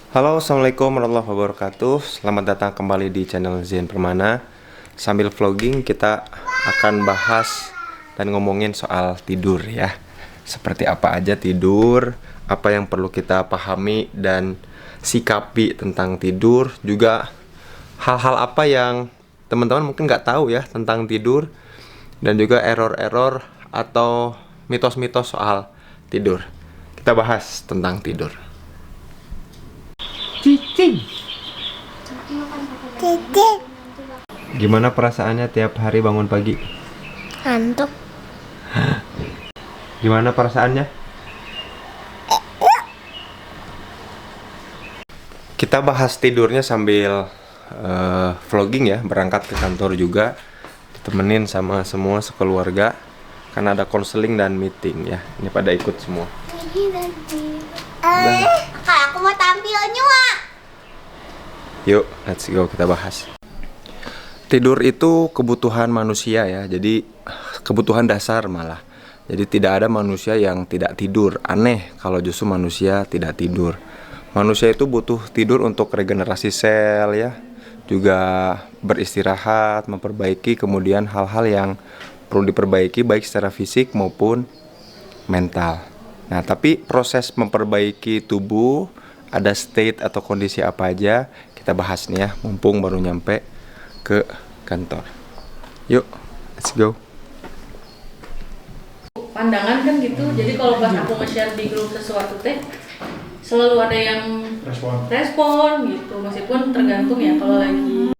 Halo, assalamualaikum warahmatullahi wabarakatuh. Selamat datang kembali di channel Zen Permana. Sambil vlogging kita akan bahas dan ngomongin soal tidur ya. Seperti apa aja tidur, apa yang perlu kita pahami dan sikapi tentang tidur, juga hal-hal apa yang teman-teman mungkin nggak tahu ya tentang tidur, dan juga error-error atau mitos-mitos soal tidur. Kita bahas tentang tidur. Cicing. Gimana perasaannya tiap hari bangun pagi? Ngantuk. Gimana perasaannya? Kita bahas tidurnya sambil vlogging ya, berangkat ke kantor juga, ditemenin sama semua sekeluarga karena ada konseling dan meeting ya. Ini pada ikut semua. Kak, aku mau tampil nyua. Yuk, let's go, kita bahas. Tidur itu kebutuhan manusia ya, jadi kebutuhan dasar malah. Jadi tidak ada manusia yang tidak tidur. Aneh kalau justru manusia tidak tidur. Manusia itu butuh tidur untuk regenerasi sel ya, juga beristirahat, memperbaiki kemudian hal-hal yang perlu diperbaiki baik secara fisik maupun mental. Nah, tapi proses memperbaiki tubuh ada state atau kondisi apa aja kita bahas nih ya, mumpung baru nyampe ke kantor. Yuk, let's go. Pandangan kan gitu, jadi kalau pas aku nge-share di grup sesuatu teh selalu ada yang respon gitu, meskipun tergantung ya kalau lagi.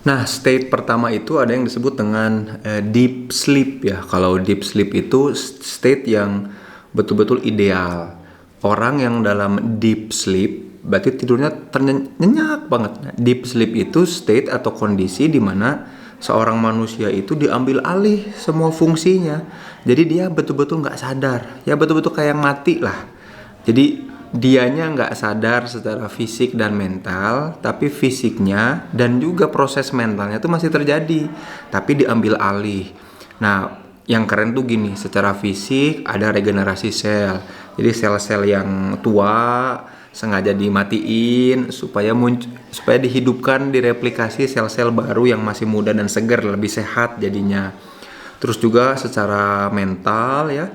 Nah, state pertama itu ada yang disebut dengan deep sleep ya. Kalau deep sleep itu state yang betul-betul ideal. Orang yang dalam deep sleep berarti tidurnya nyenyak banget. Nah, deep sleep itu state atau kondisi di mana seorang manusia itu diambil alih semua fungsinya. Jadi dia betul-betul nggak sadar. Ya betul-betul kayak mati lah. Jadi dianya nggak sadar secara fisik dan mental, tapi fisiknya dan juga proses mentalnya itu masih terjadi, tapi diambil alih. Nah, yang keren tuh gini, secara fisik ada regenerasi sel. Jadi sel-sel yang tua sengaja dimatiin supaya dihidupkan, direplikasi sel-sel baru yang masih muda dan segar, lebih sehat jadinya. Terus juga secara mental ya,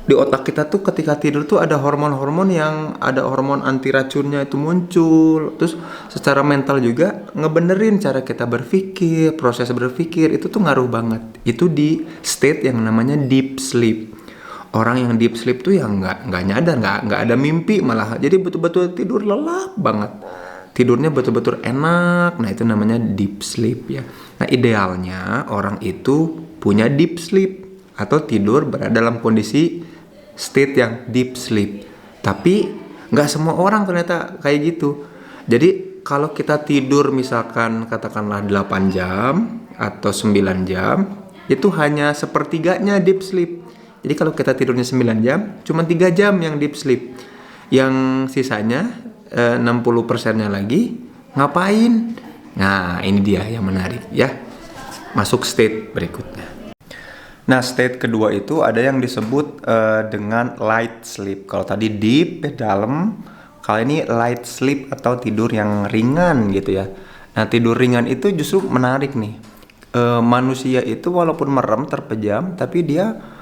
di otak kita tuh ketika tidur tuh ada hormon-hormon yang ada hormon anti racunnya itu muncul. Terus secara mental juga ngebenerin cara kita berpikir, proses berpikir itu tuh ngaruh banget. Itu di state yang namanya deep sleep. Orang yang deep sleep tuh yang nggak nyadar, nggak ada mimpi malah. Jadi betul-betul tidur lelap banget. Tidurnya betul-betul enak. Nah, itu namanya deep sleep ya. Nah, idealnya orang itu punya deep sleep atau tidur berada dalam kondisi state yang deep sleep. Tapi nggak semua orang ternyata kayak gitu. Jadi kalau kita tidur misalkan katakanlah 8 jam atau 9 jam, itu hanya sepertiganya deep sleep. Jadi kalau kita tidurnya 9 jam, cuma 3 jam yang deep sleep. Yang sisanya 60%-nya lagi ngapain? Nah, ini dia yang menarik ya. Masuk state berikutnya. Nah, state kedua itu ada yang disebut dengan light sleep. Kalau tadi deep, dalam. Kalau ini light sleep atau tidur yang ringan gitu ya. Nah, tidur ringan itu justru menarik nih. Manusia itu walaupun merem terpejam, tapi dia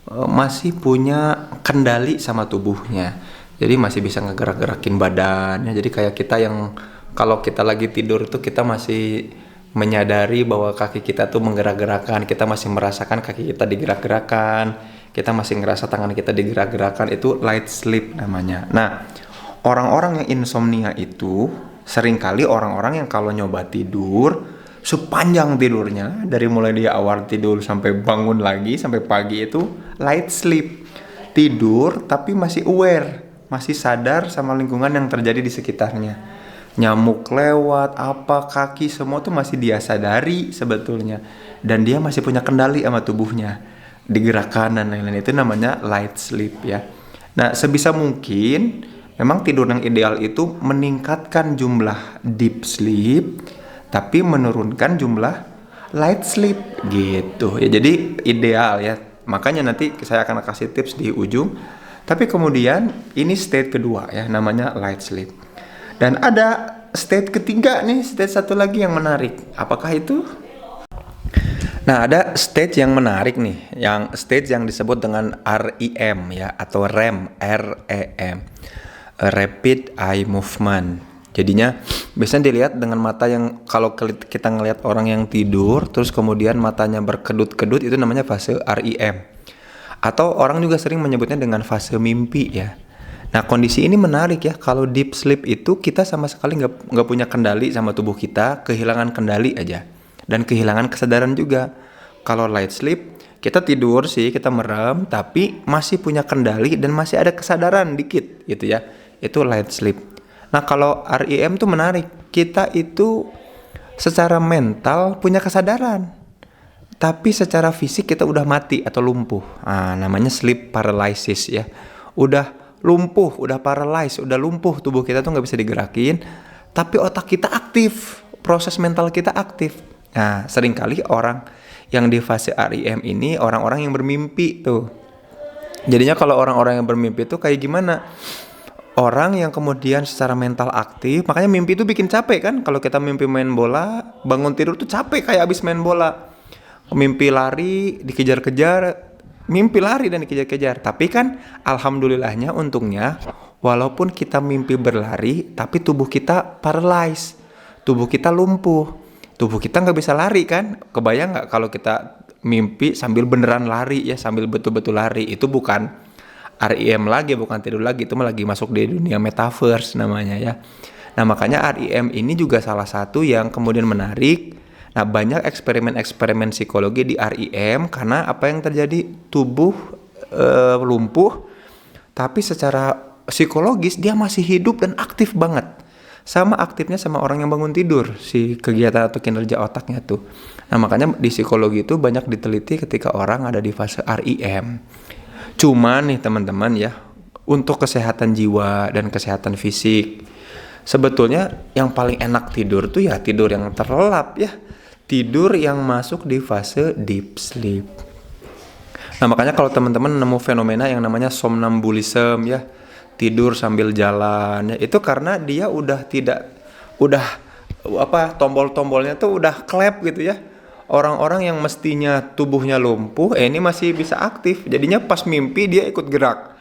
masih punya kendali sama tubuhnya. Jadi masih bisa ngegerak-gerakin badannya. Jadi kayak kita yang kalau kita lagi tidur itu kita masih menyadari bahwa kaki kita tuh menggerak-gerakan, kita masih merasakan kaki kita digerak-gerakan, kita masih ngerasa tangan kita digerak-gerakan, itu light sleep namanya. Nah, orang-orang yang insomnia itu seringkali orang-orang yang kalau nyoba tidur, sepanjang tidurnya, dari mulai dia awal tidur sampai bangun lagi, sampai pagi itu light sleep. Tidur tapi masih aware, masih sadar sama lingkungan yang terjadi di sekitarnya. Nyamuk lewat, apa, kaki, semua tuh masih dia sadari sebetulnya. Dan dia masih punya kendali sama tubuhnya. Digerakkan dan lain-lain, itu namanya light sleep ya. Nah, sebisa mungkin memang tidur yang ideal itu meningkatkan jumlah deep sleep, tapi menurunkan jumlah light sleep gitu ya. Jadi ideal ya. Makanya nanti saya akan kasih tips di ujung. Tapi kemudian ini state kedua ya, namanya light sleep. Dan ada state ketiga nih, state satu lagi yang menarik. Apakah itu? Nah, ada stage yang menarik nih, yang stage yang disebut dengan REM ya, atau REM, REM, Rapid Eye Movement. Jadinya biasanya dilihat dengan mata yang, kalau kita ngelihat orang yang tidur terus kemudian matanya berkedut-kedut, itu namanya fase REM. Atau orang juga sering menyebutnya dengan fase mimpi ya. Nah, kondisi ini menarik ya. Kalau deep sleep itu kita sama sekali nggak punya kendali sama tubuh kita, kehilangan kendali aja. Dan kehilangan kesadaran juga. Kalau light sleep, kita tidur sih, kita merem, tapi masih punya kendali dan masih ada kesadaran dikit gitu ya. Itu light sleep. Nah, kalau REM tuh menarik. Kita itu secara mental punya kesadaran, tapi secara fisik kita udah mati atau lumpuh. Nah, namanya sleep paralysis ya. Udah lumpuh, udah paralyzed, udah lumpuh, tubuh kita tuh nggak bisa digerakin, tapi otak kita aktif, proses mental kita aktif. Nah, seringkali orang yang di fase REM ini orang-orang yang bermimpi tuh. Jadinya kalau orang-orang yang bermimpi itu kayak gimana? Orang yang kemudian secara mental aktif, makanya mimpi itu bikin capek kan? Kalau kita mimpi main bola, bangun tidur tuh capek kayak abis main bola. Mimpi lari, dikejar-kejar, mimpi lari dan dikejar-kejar. Tapi kan alhamdulillahnya, untungnya, walaupun kita mimpi berlari, tapi tubuh kita paralyzed, tubuh kita lumpuh. Tubuh kita nggak bisa lari kan? Kebayang nggak kalau kita mimpi sambil beneran lari ya, sambil betul-betul lari? Itu bukan REM lagi, bukan tidur lagi, itu mah lagi masuk di dunia metaverse namanya ya. Nah, makanya REM ini juga salah satu yang kemudian menarik. Nah, banyak eksperimen-eksperimen psikologi di REM karena apa yang terjadi? Tubuh lumpuh, tapi secara psikologis dia masih hidup dan aktif banget. Sama aktifnya sama orang yang bangun tidur, si kegiatan atau kinerja otaknya tuh. Nah, makanya di psikologi itu banyak diteliti ketika orang ada di fase REM. Cuman nih teman-teman ya, untuk kesehatan jiwa dan kesehatan fisik, sebetulnya yang paling enak tidur tuh ya tidur yang terlelap ya. Tidur yang masuk di fase deep sleep. Nah, makanya kalau teman-teman nemu fenomena yang namanya somnambulism ya, tidur sambil jalan ya, itu karena dia udah tombol-tombolnya tuh udah klep gitu ya. Orang-orang yang mestinya tubuhnya lumpuh ini masih bisa aktif, jadinya pas mimpi dia ikut gerak.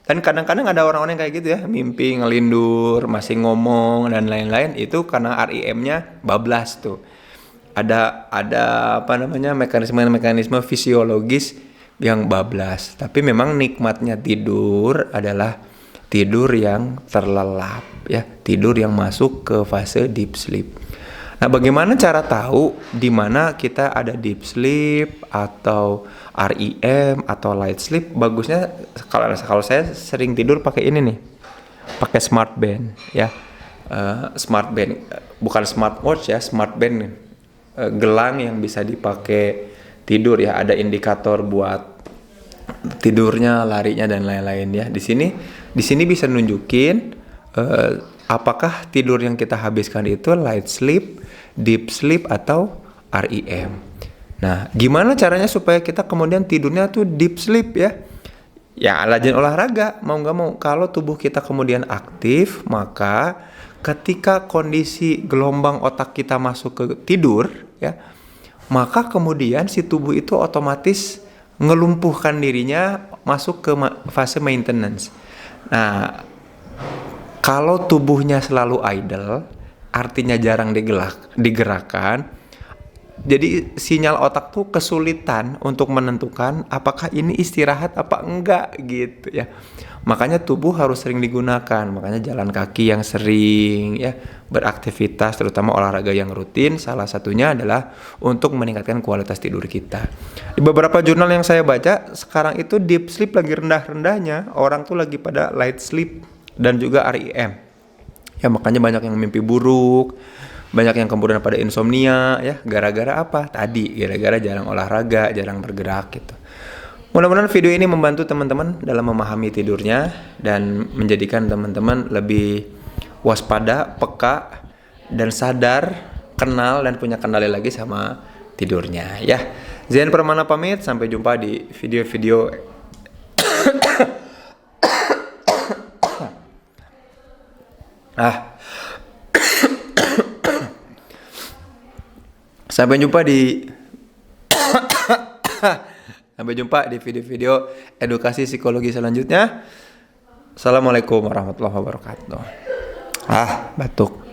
Dan kadang-kadang ada orang-orang yang kayak gitu ya, mimpi ngelindur, masih ngomong dan lain-lain, itu karena REM-nya bablas tuh. Ada mekanisme fisiologis yang bablas. Tapi memang nikmatnya tidur adalah tidur yang terlelap ya, tidur yang masuk ke fase deep sleep. Nah, bagaimana cara tahu di mana kita ada deep sleep atau REM atau light sleep? Bagusnya kalau saya sering tidur pakai ini nih, pakai smart band ya. Smart band, bukan smartwatch ya, smart band nih. Gelang yang bisa dipakai tidur ya, ada indikator buat tidurnya, larinya dan lain-lain ya. Di sini bisa nunjukin apakah tidur yang kita habiskan itu light sleep, deep sleep atau REM. Nah, gimana caranya supaya kita kemudian tidurnya tuh deep sleep ya? Ya, rajin olahraga, mau nggak mau. Kalau tubuh kita kemudian aktif, maka ketika kondisi gelombang otak kita masuk ke tidur ya, maka kemudian si tubuh itu otomatis ngelumpuhkan dirinya masuk ke fase maintenance. Nah, kalau tubuhnya selalu idle, artinya jarang digerakkan, jadi sinyal otak tuh kesulitan untuk menentukan apakah ini istirahat apa enggak gitu ya. Makanya tubuh harus sering digunakan, makanya jalan kaki yang sering ya, beraktivitas terutama olahraga yang rutin, salah satunya adalah untuk meningkatkan kualitas tidur kita. Di beberapa jurnal yang saya baca, sekarang itu deep sleep lagi rendah-rendahnya, orang tuh lagi pada light sleep dan juga REM. Ya, makanya banyak yang mimpi buruk, banyak yang kemudian pada insomnia ya, gara-gara apa? Tadi gara-gara jarang olahraga, jarang bergerak gitu. Mudah-mudahan video ini membantu teman-teman dalam memahami tidurnya dan menjadikan teman-teman lebih waspada, peka, dan sadar, kenal dan punya kendali lagi sama tidurnya ya. Zain Permana pamit, sampai jumpa di video-video Ah. Sampai jumpa di video-video edukasi psikologi selanjutnya. Assalamualaikum warahmatullahi wabarakatuh. Batuk.